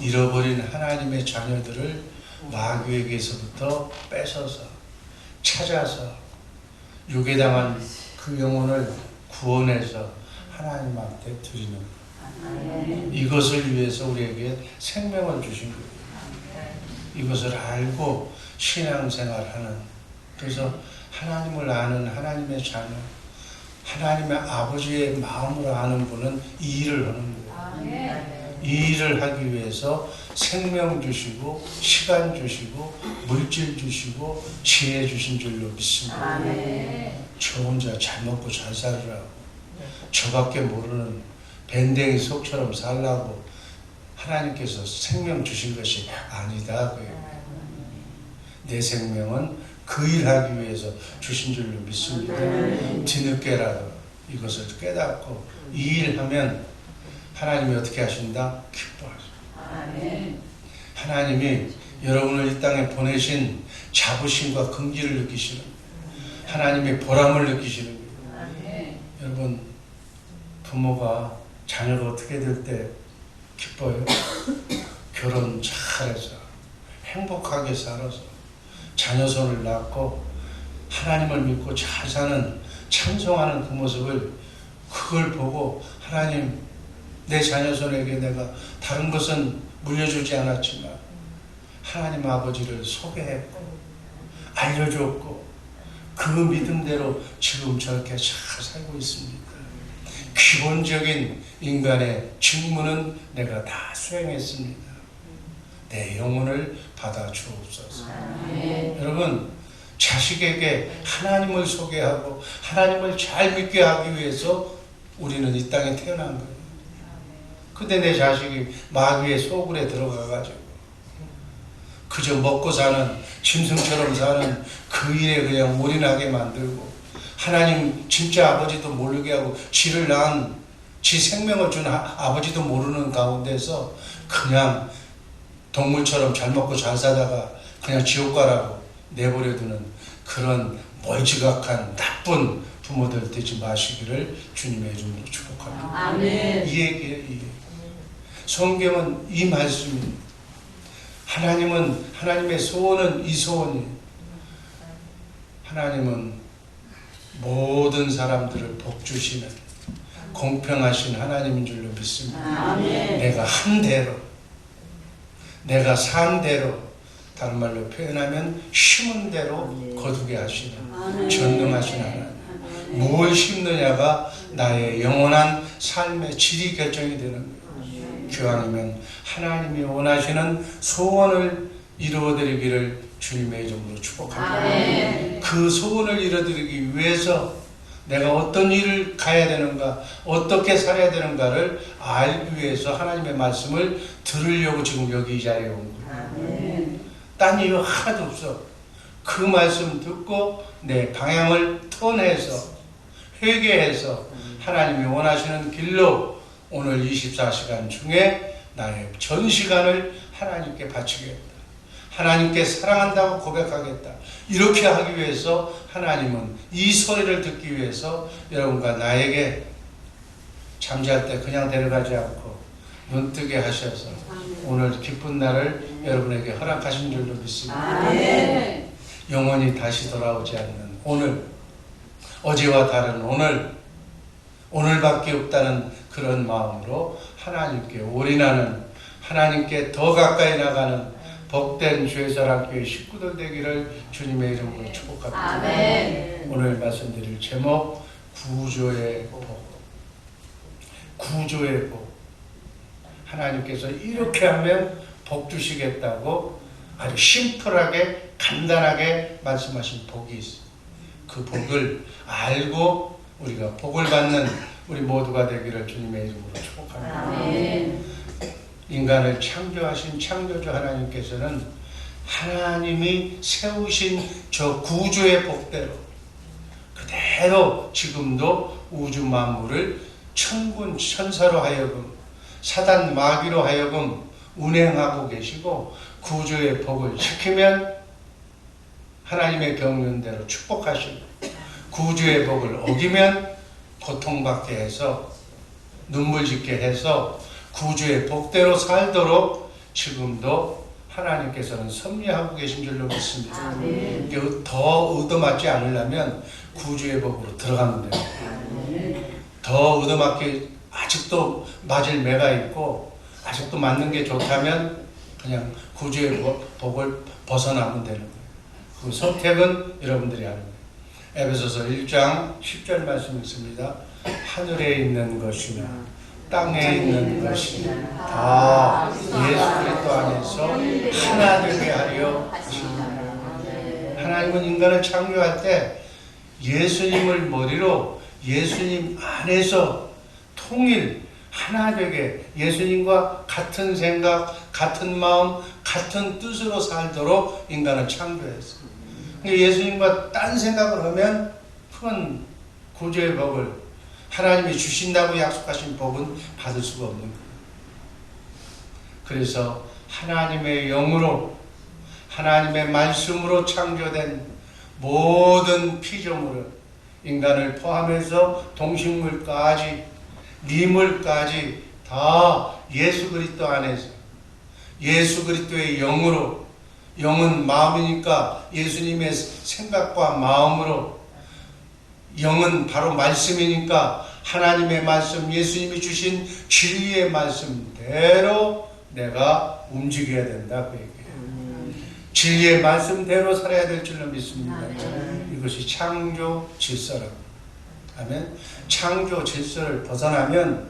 잃어버린 하나님의 자녀들을 마귀에게서부터 뺏어서 찾아서 유괴당한 그 영혼을 구원해서 하나님한테 드리는 거예요. 이것을 위해서 우리에게 생명을 주신 거예요. 이것을 알고 신앙생활하는, 그래서 하나님을 아는 하나님의 자녀, 하나님의 아버지의 마음으로 아는 분은 이 일을 하는 거예요. 이 일을 하기 위해서 생명 주시고 시간 주시고 물질 주시고 지혜 주신 줄로 믿습니다. 저 혼자 잘 먹고 잘 살으라고, 저밖에 모르는 밴댕이 속처럼 살라고 하나님께서 생명 주신 것이 아니다. 내 생명은 그 일하기 위해서 주신 줄로 믿습니다. 뒤늦게라도 이것을 깨닫고 이 일하면 하나님이 어떻게 하신다? 기뻐하십니다. 하나님이 여러분을 이 땅에 보내신 자부심과 긍지를 느끼시는, 하나님의 보람을 느끼시는 거예요. 여러분, 부모가 자녀가 어떻게 될 때 기뻐요? 결혼 잘해서 행복하게 살아서 자녀 손을 낳고 하나님을 믿고 잘 사는, 찬송하는 그 모습을, 그걸 보고 하나님, 내 자녀 손에게 내가 다른 것은 물려주지 않았지만 하나님 아버지를 소개했고 알려줬고 그 믿음대로 지금 저렇게 잘 살고 있습니다. 기본적인 인간의 직무는 내가 다 수행했습니다. 내 영혼을 받아 주옵소서. 여러분, 자식에게 하나님을 소개하고 하나님을 잘 믿게 하기 위해서 우리는 이 땅에 태어난 거예요. 근데 내 자식이 마귀의 소굴에 들어가가지고 그저 먹고 사는, 짐승처럼 사는 그 일에 그냥 올인하게 만들고, 하나님 진짜 아버지도 모르게 하고 지를 낳은, 지 생명을 준 아버지도 모르는 가운데서 그냥 동물처럼 잘 먹고 잘 사다가 그냥 지옥 가라고 내버려두는 그런 멀지각한 나쁜 부모들 되지 마시기를 주님의 이름으로 축복합니다. 아멘. 이 얘기예요. 이 얘기. 성경은 이 말씀입니다. 하나님은, 하나님의 소원은 이 소원이에요. 하나님은 모든 사람들을 복 주시는 공평하신 하나님인 줄로 믿습니다. 아멘. 내가 한 대로, 내가 산 대로, 다른 말로 표현하면 심은 대로 거두게 하시는 전능하신 하나님. 무엇을 심느냐가 나의 영원한 삶의 질이 결정이 되는 거예요. 기왕이면 하나님이 원하시는 소원을 이루어드리기를 주님의 이름으로 축복합니다. 그 소원을 이루어드리기 위해서 내가 어떤 일을 가야 되는가, 어떻게 살아야 되는가를 알기 위해서 하나님의 말씀을 들으려고 지금 여기 이 자리에 온 거예요. 딴 이유 하나도 없어. 그 말씀 듣고 내 방향을 턴해서 회개해서 하나님이 원하시는 길로 오늘 24시간 중에 나의 전 시간을 하나님께 바치겠다. 하나님께 사랑한다고 고백하겠다. 이렇게 하기 위해서 하나님은 이 소리를 듣기 위해서 여러분과 나에게 잠잘 때 그냥 데려가지 않고 눈뜨게 하셔서 오늘 기쁜 날을 여러분에게 허락하신 줄로 믿습니다. 영원히 다시 돌아오지 않는 오늘, 어제와 다른 오늘, 오늘밖에 없다는 그런 마음으로 하나님께 올인하는, 하나님께 더 가까이 나가는 복된 주의사랑교회 식구들 되기를 주님의 이름으로 축복합니다. 아멘. 오늘 말씀드릴 제목, 구조의 복. 구조의 복. 하나님께서 이렇게 하면 복 주시겠다고 아주 심플하게 간단하게 말씀하신 복이 있어요. 그 복을 알고 우리가 복을 받는 우리 모두가 되기를 주님의 이름으로 축복합니다. 아멘. 인간을 창조하신 창조주 하나님께서는 하나님이 세우신 저 구조의 복대로 그대로 지금도 우주 만물을 천군 천사로 하여금, 사단 마귀로 하여금 운행하고 계시고, 구조의 복을 지키면 하나님의 경륜대로 축복하시고, 구조의 복을 어기면 고통받게 해서 눈물 짓게 해서 구주의 복대로 살도록 지금도 하나님께서는 섭리하고 계신 줄로 믿습니다. 더 얻어맞지 않으려면 구주의 법으로 들어가면 돼요. 더 얻어맞게 아직도 맞을 매가 있고 아직도 맞는 게 좋다면 그냥 구주의 법을 벗어나면 되는 거예요. 그 선택은 여러분들이 하는 거예요. 에베소서 1장 10절 말씀 있습니다. 하늘에 있는 것이나 땅에 있는 것이나 다 예수 그리스도 안에서 하나 되게 하려 하십니다. 하나님은 인간을 창조할 때 예수님을 머리로 예수님 안에서 통일 하나 되게 예수님과 같은 생각, 같은 마음, 같은 뜻으로 살도록 인간을 창조했어요. 예수님과 딴 생각을 하면 그건 구주의 법을 하나님이 주신다고 약속하신 복은 받을 수가 없는 거예요. 그래서 하나님의 영으로 하나님의 말씀으로 창조된 모든 피조물은 인간을 포함해서 동식물까지 미물까지 다 예수 그리스도 안에서 예수 그리스도의 영으로 영은 마음이니까 예수님의 생각과 마음으로 영은 바로 말씀이니까 하나님의 말씀 예수님이 주신 진리의 말씀대로 내가 움직여야 된다 그 얘기예요. 진리의 말씀대로 살아야 될 줄로 믿습니다. 이것이 창조 질서라고. 아멘. 창조 질서를 벗어나면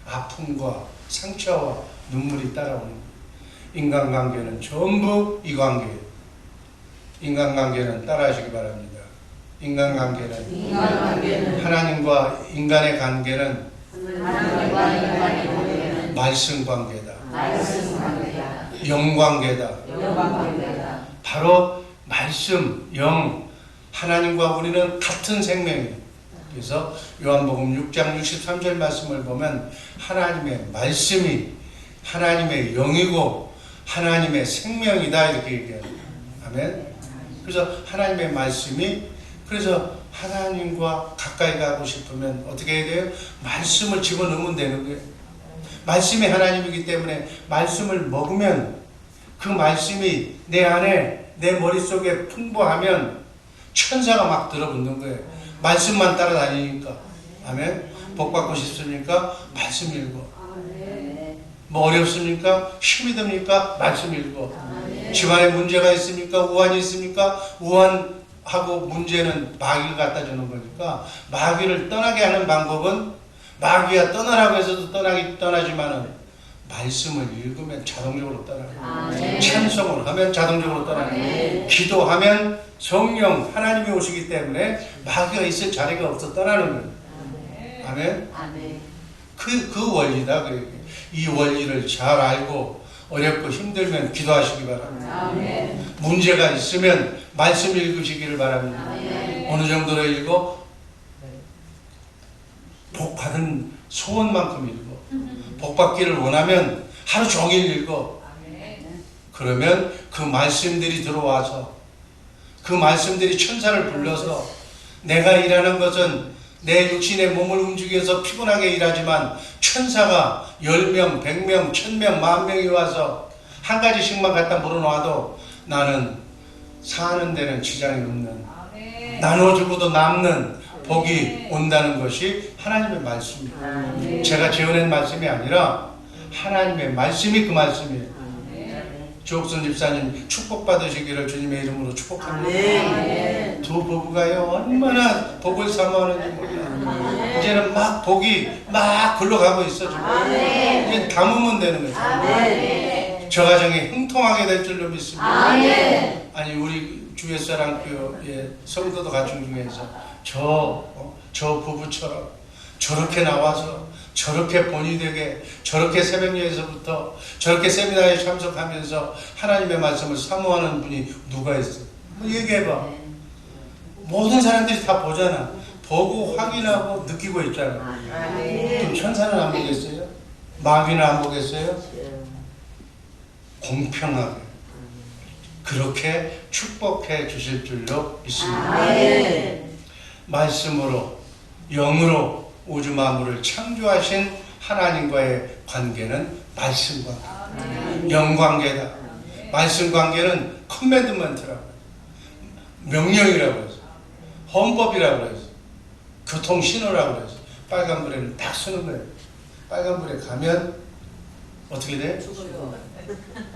아픔과 상처와 눈물이 따라오는 거예요. 인간관계는 전부 이 관계예요. 인간관계는 따라하시기 바랍니다. 인간관계는 하나님과 인간의 관계는 말씀 관계다. 영관계다. 바로 말씀, 영, 하나님과 우리는 같은 생명이에요. 그래서 요한복음 6장 63절 말씀을 보면 하나님의 말씀이 하나님의 영이고 하나님의 생명이다 이렇게 얘기합니다. 아멘. 그래서 하나님의 말씀이 그래서 하나님과 가까이 가고 싶으면 어떻게 해야 돼요? 말씀을 집어넣으면 되는 거예요. 말씀이 하나님이기 때문에 말씀을 먹으면 그 말씀이 내 안에 내 머릿속에 풍부하면 천사가 막 들어붙는 거예요. 말씀만 따라다니니까. 아멘. 복 받고 싶습니까? 말씀 읽어. 뭐 어렵습니까? 힘이 듭니까? 말씀 읽어. 집안에 문제가 있습니까? 우환이 있습니까? 우환하고 문제는 마귀를 갖다 주는 거니까 마귀를 떠나게 하는 방법은 마귀가 떠나라고 해서도 떠나지만은 말씀을 읽으면 자동적으로 떠나요. 찬송을 하면 자동적으로 떠나요. 기도하면 성령 하나님이 오시기 때문에 마귀가 있을 자리가 없어 떠나는 거예요. 아멘. 그 원리다. 이 원리를 잘 알고 어렵고 힘들면 기도하시기 바랍니다. 문제가 있으면 말씀 읽으시기를 바랍니다. 어느 정도로 읽어? 복 받은 소원만큼 읽어. 복 받기를 원하면 하루 종일 읽어. 그러면 그 말씀들이 들어와서 그 말씀들이 천사를 불러서 내가 일하는 것은 내 육신의 몸을 움직여서 피곤하게 일하지만 천사가 10명, 100명, 1000명, 10,000명이 와서 한 가지씩만 갖다 물어놔도 나는 사는 데는 지장이 없는 나눠주고도 남는 복이 온다는 것이 하나님의 말씀입니다. 제가 지어낸 말씀이 아니라 하나님의 말씀이 그 말씀이에요. 주옥순 집사님 축복받으시기를 주님의 이름으로 축복합니다. 두 부부가요 얼마나 복을 사모하는지 몰라요. 이제는 막 복이 막 굴러가고 있어. 이제 담으면 되는 거죠. 저 가정이 형통하게 될 줄로 믿습니다. 아니 우리 주예사랑교회 성도도 가정 중에서 저 부부처럼 저렇게 나와서 저렇게 본이 되게 저렇게 새벽녘에서부터 저렇게 세미나에 참석하면서 하나님의 말씀을 사모하는 분이 누가 있어요? 뭐 얘기해봐. 모든 사람들이 다 보잖아. 보고 확인하고 느끼고 있잖아. 그럼 천사는 안 보겠어요? 마귀는 안 보겠어요? 공평하게 그렇게 축복해 주실 줄로 믿습니다. 말씀으로 영으로 우주 만물을 창조하신 하나님과의 관계는 말씀과 영관계다. 말씀 관계는 커맨드먼트라고 해요. 명령이라고 해서 헌법이라고 해서 교통신호라고 해서 빨간불에는 딱 서는 거예요. 빨간불에 가면 어떻게 돼?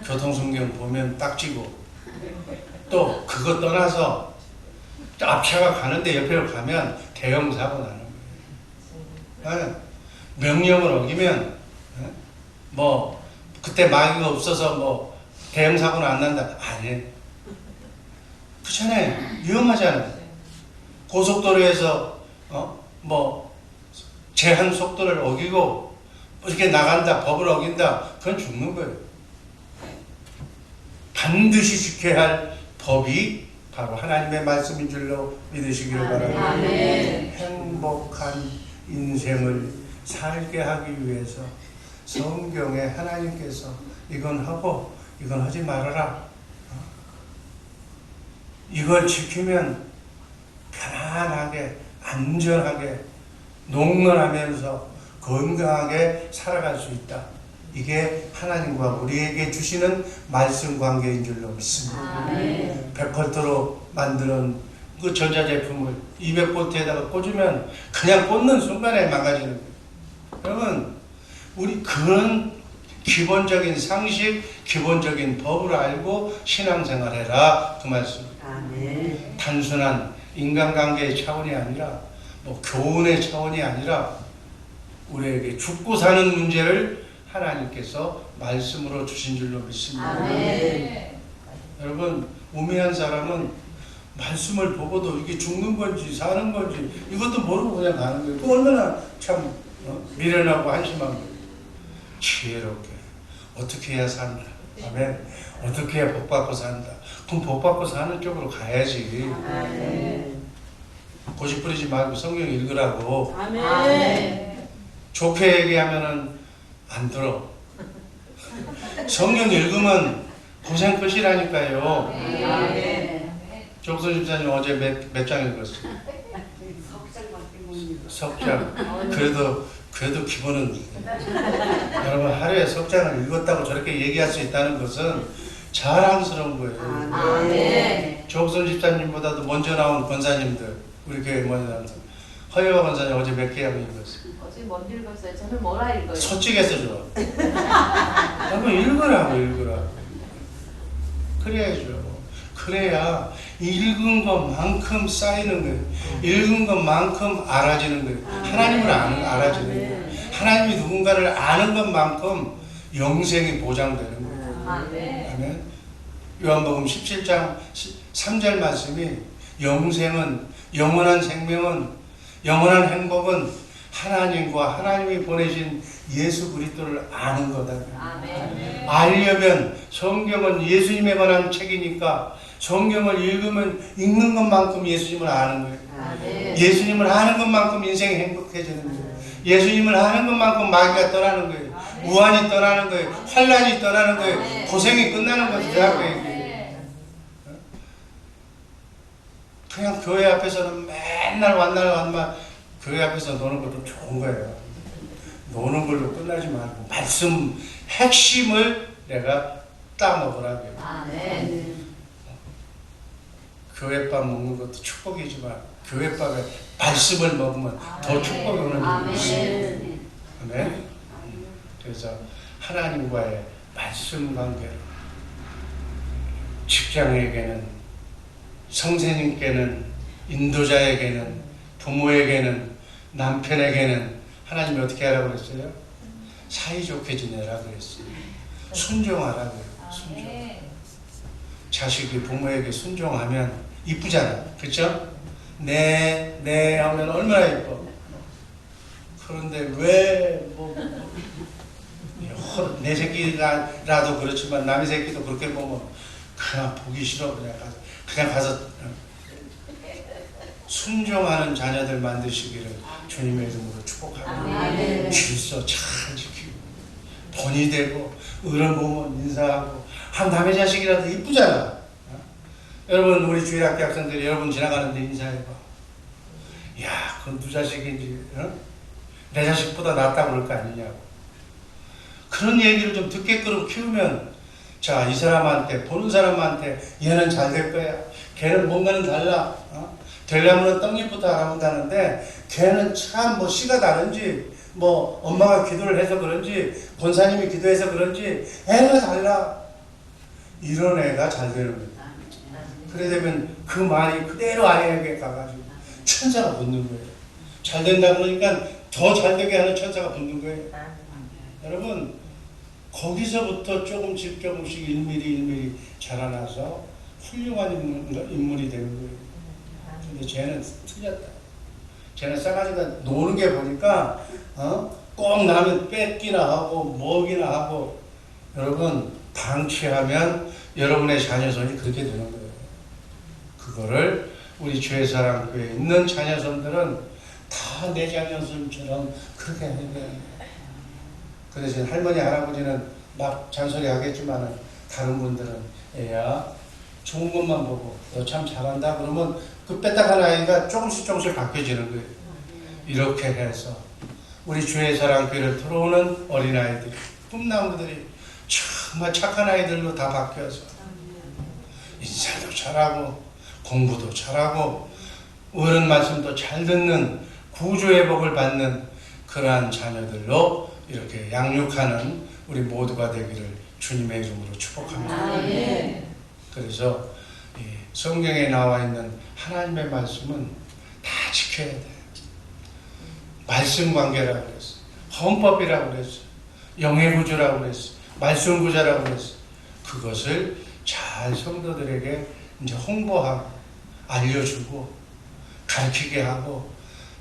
교통순경 보면 딱 지고 또 그거 떠나서 앞차가 가는데 옆으로 가면 대형 사고 나는 거예요. 명령을 어기면 뭐 그때 마귀가 없어서 뭐 대형 사고는 안 난다. 아니, 그렇잖아요. 위험하잖아요. 고속도로에서 뭐 제한 속도를 어기고 이렇게 나간다, 법을 어긴다, 그건 죽는 거예요. 반드시 지켜야 할 법이 바로 하나님의 말씀인 줄로 믿으시기를 바랍니다. 행복한 인생을 살게 하기 위해서 성경에 하나님께서 이건 하고 이건 하지 말아라. 이걸 지키면 편안하게 안전하게 농건하면서 건강하게 살아갈 수 있다. 이게 하나님과 우리에게 주시는 말씀 관계인 줄로 믿습니다. 백헐트로 만드는 그 전자제품을 200볼트에다가 꽂으면 그냥 꽂는 순간에 망가지는 거예요. 여러분, 우리 그런 기본적인 상식, 기본적인 법을 알고 신앙생활해라, 그 말씀. 단순한 인간관계의 차원이 아니라 뭐 교훈의 차원이 아니라 우리에게 죽고 사는 문제를 하나님께서 말씀으로 주신 줄로 믿습니다. 여러분, 우매한 사람은 말씀을 보고도 이게 죽는 건지 사는 건지 이것도 모르고 그냥 가는 거예요. 그 얼마나 참 미련하고 한심한 거예요. 지혜롭게 어떻게 해야 산다. 아멘. 어떻게 해야 복받고 산다. 그럼 복받고 사는 쪽으로 가야지. 고집 부리지 말고 성경 읽으라고. 좋게 얘기하면은 안 들어. 성경 읽으면 고생 끝이라니까요. 족선 집사님 어제 몇 장 읽었어요? 석장. 그래도 기본은 여러분 하루에 석장을 읽었다고 저렇게 얘기할 수 있다는 것은 자랑스러운 거예요. 족선 집사님보다도 먼저 나온 권사님들, 우리 교회 먼저 나온 허여와 권사님 어제 몇 개하고 읽었어요? 어제 못 읽었어요. 저는 뭐라 읽어요? 서쪽에서 줘. 한번 읽으라고. 그래야죠. 그래야 읽은 것만큼 쌓이는 거예요. 읽은 것만큼 알아지는 거예요. 하나님을 알아지는 거예요. 하나님이 누군가를 아는 것만큼 영생이 보장되는 거예요. 아멘. 요한복음 17장 3절 말씀이 영생은, 영원한 생명은, 영원한 행복은 하나님과 하나님이 보내신 예수 그리스도를 아는 거다. 알려면 성경은 예수님에 관한 책이니까 성경을 읽으면 읽는 것만큼 예수님을 아는 거예요. 예수님을 아는 것만큼 인생이 행복해지는 거예요. 예수님을 아는 것만큼 마귀가 떠나는 거예요. 무한이 떠나는 거예요. 환란이 떠나는 거예요. 고생이 끝나는 거죠. 대학교 얘기예요. 그냥 교회 앞에서는 맨날 완날 교회 앞에서 노는 것도 좋은 거예요. 노는 걸로 끝나지 말고 말씀 핵심을 내가 따먹으라고요. 교회밥 먹는 것도 축복이지만 교회밥에 말씀을 먹으면 더 축복이 오는 줄 믿습니다. 아멘. 그래서 하나님과의 말씀 관계로 직장에게는, 성세님께는, 인도자에게는, 부모에게는, 남편에게는 하나님이 어떻게 하라고 그랬어요? 사이좋게 지내라고 그랬어요. 순종하라고 해요. 순종. 자식이 부모에게 순종하면 이쁘잖아. 그렇죠? 네 하면 얼마나 이뻐. 그런데 왜 내 새끼라도 그렇지만 남의 새끼도 그렇게 보면 그냥 보기 싫어. 그냥 가서 순종하는 자녀들 만드시기를 주님의 이름으로 축복합니다. 질서 잘 지키고 본이 되고 어른 보면 인사하고 한 남의 자식이라도 이쁘잖아. 여러분, 우리 주일학교 학생들이 여러분 지나가는데 인사해봐. 야, 그건 누 자식인지 내 자식보다 낫다고 그럴 거 아니냐고. 그런 얘기를 좀 듣게끔 키우면 자, 이 사람한테, 보는 사람한테 얘는 잘 될 거야. 걔는 뭔가는 달라. 되려면 떡잎부터 알아본다는데 걔는 참 뭐 씨가 다른지 뭐 엄마가 기도를 해서 그런지 권사님이 기도해서 그런지 애가 달라. 이런 애가 잘 되는 거예요. 그래 되면 그 말이 그대로 아이에게 가가지고 천사가 붙는 거예요. 잘 된다 그러니까 더 잘 되게 하는 천사가 붙는 거예요. 여러분 거기서부터 조금씩 조금씩 일밀이 자라나서 훌륭한 인물이 되는 거예요. 근데 쟤는 틀렸다. 쟤는 싸가지가 노는 게 보니까 꼭 나면 뺏기나 하고 먹이나 하고. 여러분 방치하면 여러분의 자녀손이 그렇게 되는 거예요. 그거를 우리 주의사랑교회에 있는 자녀손들은 다 내 자녀손처럼 그렇게 해야 돼요. 그 대신 할머니 할아버지는 막 잔소리 하겠지만 다른 분들은 애야 좋은 것만 보고 너 참 잘한다 그러면 그 뺐다간 아이가 조금씩 바뀌어지는 거예요. 이렇게 해서 우리 주의사랑교회를 들어오는 어린아이들 꿈나무들이 정말 착한 아이들로 다 바뀌어서 인사도 잘하고 공부도 잘하고 어른 말씀도 잘 듣는 구주의 복을 받는 그러한 자녀들로 이렇게 양육하는 우리 모두가 되기를 주님의 이름으로 축복합니다. 그래서 이 성경에 나와 있는 하나님의 말씀은 다 지켜야 돼요. 말씀 관계라고 그랬어. 헌법이라고 그랬어. 영해구조라고 그랬어. 말씀 구조라고 그랬어. 그것을 잘 성도들에게 이제 홍보하고 알려주고 가르치게 하고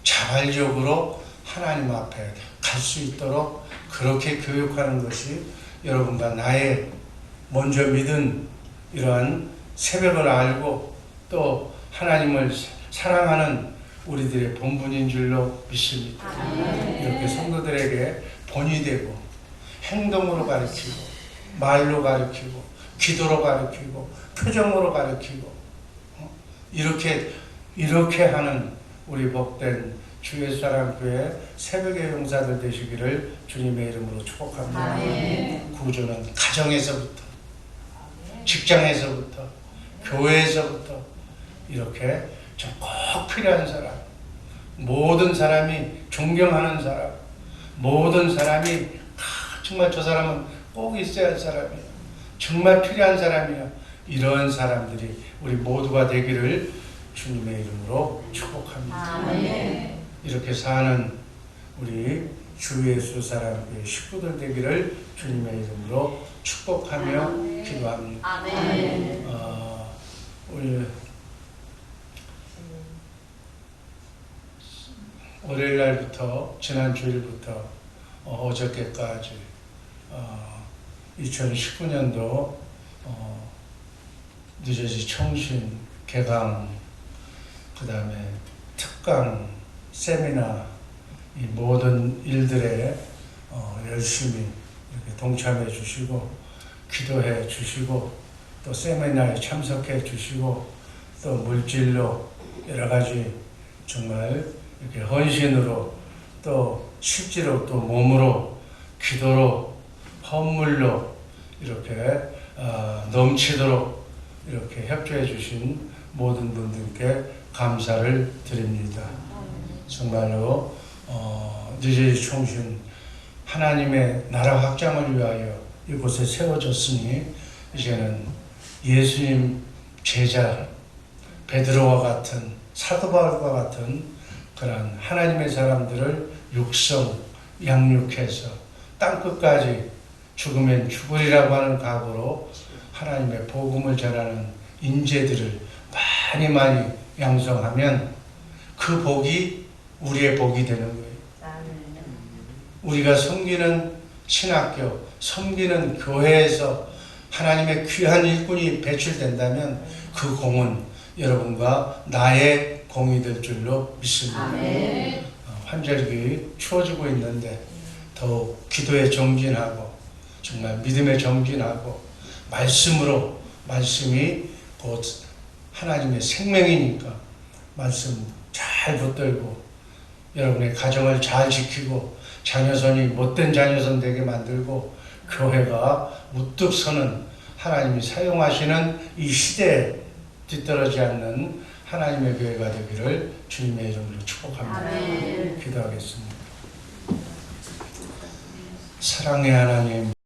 자발적으로 하나님 앞에 갈 수 있도록 그렇게 교육하는 것이 여러분과 나의 먼저 믿은 이러한 새벽을 알고 또 하나님을 사랑하는 우리들의 본분인 줄로 믿습니다. 이렇게 성도들에게 본이 되고 행동으로 가르치고 말로 가르치고 기도로 가르치고 표정으로 가르치고 이렇게 하는 우리 복된 주의사랑교회 새벽의 용사들 되시기를 주님의 이름으로 축복합니다. 구조는 가정에서부터 직장에서부터 교회에서부터 이렇게 좀 꼭 필요한 사람, 모든 사람이 존경하는 사람, 모든 사람이 정말 저 사람은 꼭 있어야 할 사람이야, 정말 필요한 사람이야, 이런 사람들이 우리 모두가 되기를 주님의 이름으로 축복합니다. 이렇게 사는 우리 주 예수 사랑교회 식구들 되기를 주님의 이름으로 축복하며 기도합니다. 우리 월요일 날부터 지난 주일부터 어저께까지 2019년도 뉴저지 청신 개강, 그 다음에 특강, 세미나, 이 모든 일들에 열심히 이렇게 동참해 주시고 기도해 주시고 또 세미나에 참석해 주시고 또 물질로 여러 가지 정말 이렇게 헌신으로 또 실제로 또 몸으로 기도로 헌물로 이렇게 넘치도록 이렇게 협조해 주신 모든 분들께 감사를 드립니다. 정말로 뉴저지 총신 하나님의 나라 확장을 위하여 이곳에 세워졌으니 이제는 예수님 제자 베드로와 같은 사도 바울과 같은 그런 하나님의 사람들을 육성 양육해서 땅끝까지 죽으면 죽으리라고 하는 각오로 하나님의 복음을 전하는 인재들을 많이 양성하면 그 복이 우리의 복이 되는 거예요. 우리가 섬기는 신학교, 섬기는 교회에서 하나님의 귀한 일꾼이 배출된다면 그 공은 여러분과 나의 공이 될 줄로 믿습니다. 환절기 추워지고 있는데 더욱 기도에 정진하고 정말 믿음에 정진하고 말씀이 곧 하나님의 생명이니까 말씀 잘 붙들고 여러분의 가정을 잘 지키고 자녀손이 못된 자녀손 되게 만들고 교회가 우뚝 서는 하나님이 사용하시는 이 시대에 뒤떨어지지 않는 하나님의 교회가 되기를 주님의 이름으로 축복합니다. 아멘. 기도하겠습니다. 사랑의 하나님,